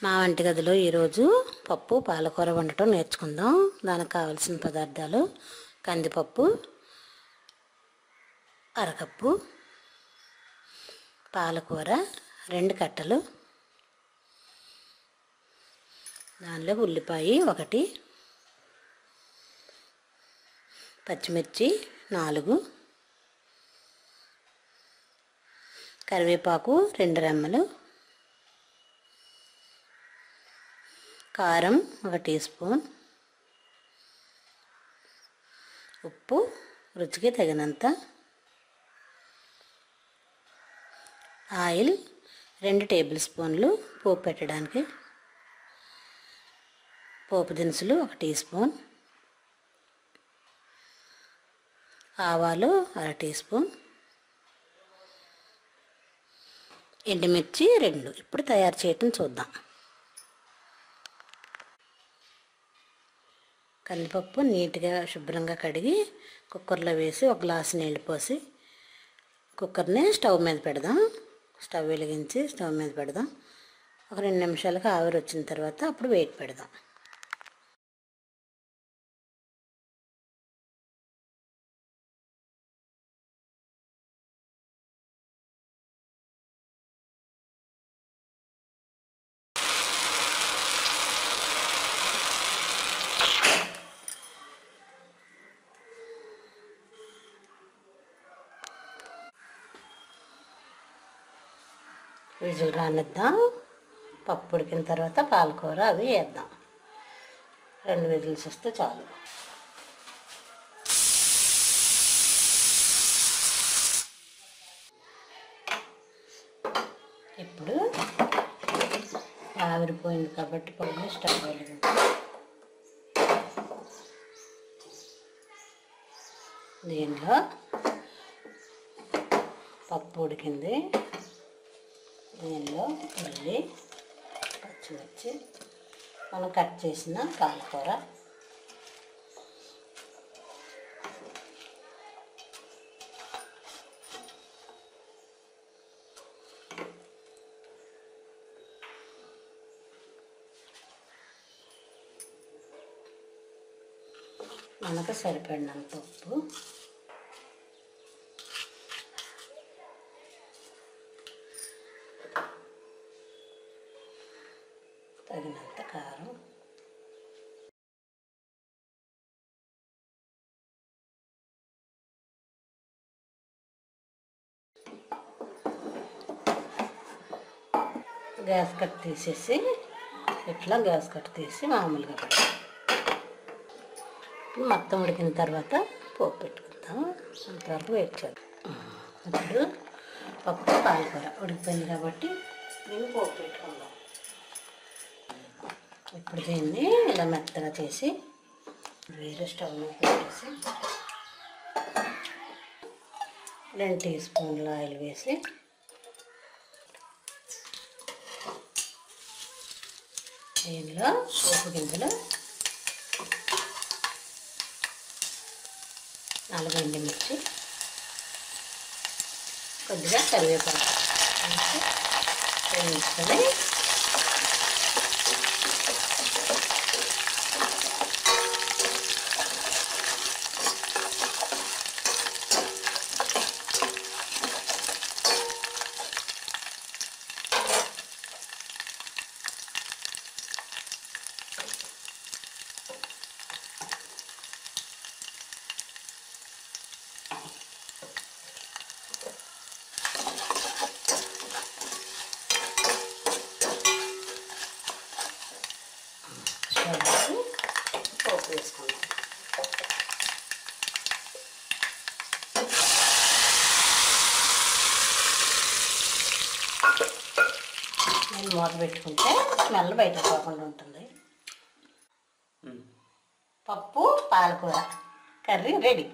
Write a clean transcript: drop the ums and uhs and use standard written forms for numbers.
మా వంటగదిలో ఈరోజు పప్పు పాలకూర వండటం నేర్చుకుందాం. దానికి కావాల్సిన పదార్థాలు: కందిపప్పు అరకప్పు, పాలకూర 2 కట్టలు, దానిలో ఉల్లిపాయ 1, పచ్చిమిర్చి 4, కరివేపాకు 2 రెమ్మలు, కారం 1 టీ స్పూన్, ఉప్పు రుచికి తగినంత, ఆయిల్ 2 టేబుల్ స్పూన్లు పోపు పెట్టడానికి, పోపు దినుసులు 1 టీ స్పూన్, ఆవాలు 1/2 టీ స్పూన్, ఎండుమిర్చి 2. ఇప్పుడు తయారు చేయటం చూద్దాం. కందిపప్పు నీట్గా శుభ్రంగా కడిగి కుక్కర్లో వేసి 1 గ్లాసు నీళ్ళు పోసి కుక్కర్ని స్టవ్ మీద పెడదాం. స్టవ్ వెలిగించి స్టవ్ మీద పెడదాం. ఒక 2 నిమిషాలకు ఆవిరి వచ్చిన తర్వాత అప్పుడు వెయిట్ పెడదాం. విజిల్ రానిద్దాం. పప్పు ఉడికిన తర్వాత పాలకూర అవి వేద్దాం. 2 విజిల్స్ వస్తే చాలు. ఇప్పుడు ఆవిరిపోయింది కాబట్టి పొయ్యి స్టవ్ వెలిగించి దీనిలో పప్పు ఉడికింది. దీనిలో ఉల్లి, పచ్చిమిర్చి, మనం కట్ చేసిన పాలకూర, మనకు సరిపడినంత ఉప్పు, తగినంత కారం, గ్యాస్ కట్ తీసేసి ఇట్లా గ్యాస్ కట్ తీసి మామూలుగా పెట్టాలి. మొత్తం ఉడికిన తర్వాత పోపు పెట్టుకుందాం. అంతవరకు వెయిట్ చేద్దాం. ఇప్పుడు పప్పు పాలకూర ఉడికిపోయింది కాబట్టి దీన్ని పోపు పెట్టుకుందాం. ఇప్పుడు దీన్ని ఇలా మెత్తగా చేసి వేరే స్టవ్ మీద పెట్టేసి 2 టీ స్పూన్ల ఆయిల్ వేసి దీనిలో పోపు గింజలు 4 ఎండుమిర్చి, కొద్దిగా కరివేపాకు వేసి వేయించుకొని పోపు వేసుకుందాం. నేను మూత పెట్టుకుంటే స్మెల్ బయట పోకుండా ఉంటుంది. పప్పు పాలకూర కర్రీ రెడీ.